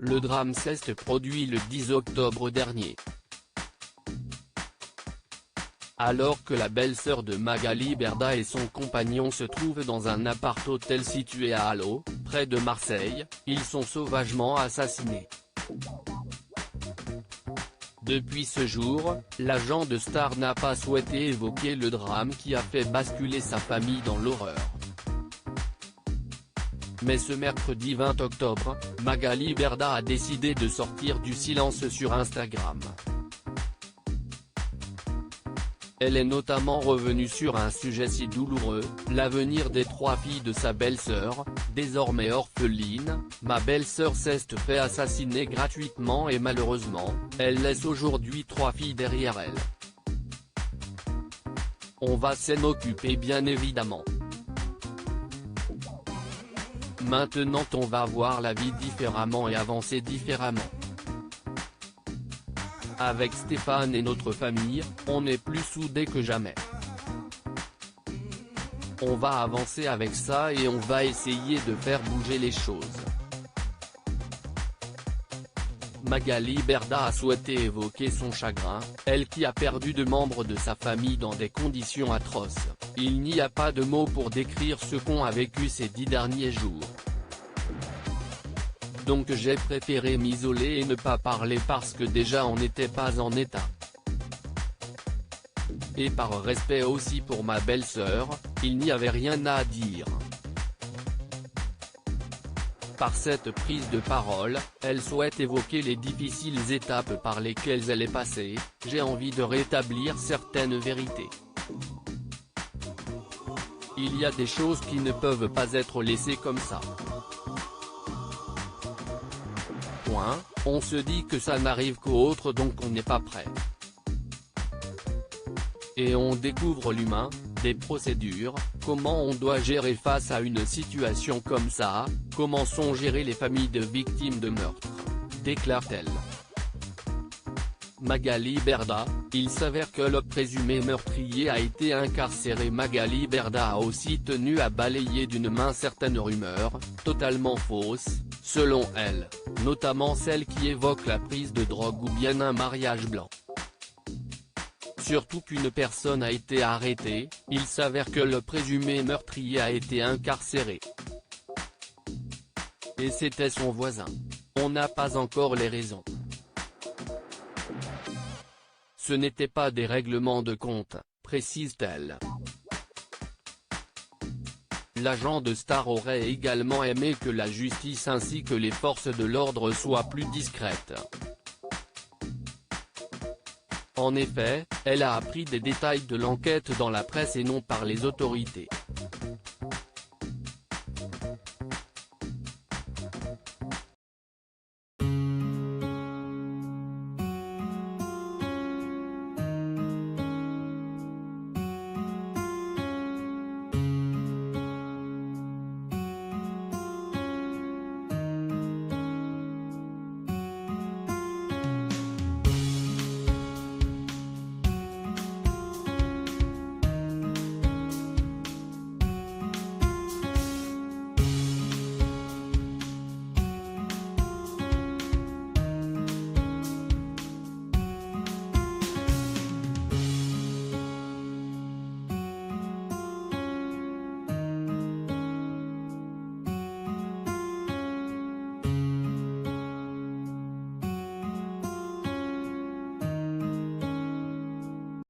Le drame s'est produit le 10 octobre dernier. Alors que la belle-sœur de Magali Berda et son compagnon se trouvent dans un appart-hôtel situé à Allo, près de Marseille, ils sont sauvagement assassinés. Depuis ce jour, l'agent de Star n'a pas souhaité évoquer le drame qui a fait basculer sa famille dans l'horreur. Mais ce mercredi 20 octobre, Magali Berda a décidé de sortir du silence sur Instagram. Elle est notamment revenue sur un sujet si douloureux, l'avenir des 3 filles de sa belle-sœur, désormais orpheline. Ma belle-sœur s'est fait assassiner gratuitement et malheureusement, elle laisse aujourd'hui 3 filles derrière elle. On va s'en occuper bien évidemment. Maintenant on va voir la vie différemment et avancer différemment. Avec Stéphane et notre famille, on est plus soudés que jamais. On va avancer avec ça et on va essayer de faire bouger les choses. Magali Berda a souhaité évoquer son chagrin, elle qui a perdu 2 membres de sa famille dans des conditions atroces. Il n'y a pas de mots pour décrire ce qu'on a vécu ces 10 derniers jours. Donc j'ai préféré m'isoler et ne pas parler parce que déjà on n'était pas en état. Et par respect aussi pour ma belle-sœur, il n'y avait rien à dire. Par cette prise de parole, elle souhaite évoquer les difficiles étapes par lesquelles elle est passée. J'ai envie de rétablir certaines vérités. Il y a des choses qui ne peuvent pas être laissées comme ça. On se dit que ça n'arrive qu'aux autres donc on n'est pas prêt. Et on découvre l'humain, des procédures, comment on doit gérer face à une situation comme ça, comment sont gérées les familles de victimes de meurtre, déclare-t-elle. Magali Berda, il s'avère que le présumé meurtrier a été incarcéré. Magali Berda a aussi tenu à balayer d'une main certaines rumeurs, totalement fausses, selon elle, notamment celles qui évoquent la prise de drogue ou bien un mariage blanc. Surtout qu'une personne a été arrêtée, il s'avère que le présumé meurtrier a été incarcéré. Et c'était son voisin. On n'a pas encore les raisons. Ce n'était pas des règlements de compte, précise-t-elle. L'agent de Star aurait également aimé que la justice ainsi que les forces de l'ordre soient plus discrètes. En effet, elle a appris des détails de l'enquête dans la presse et non par les autorités.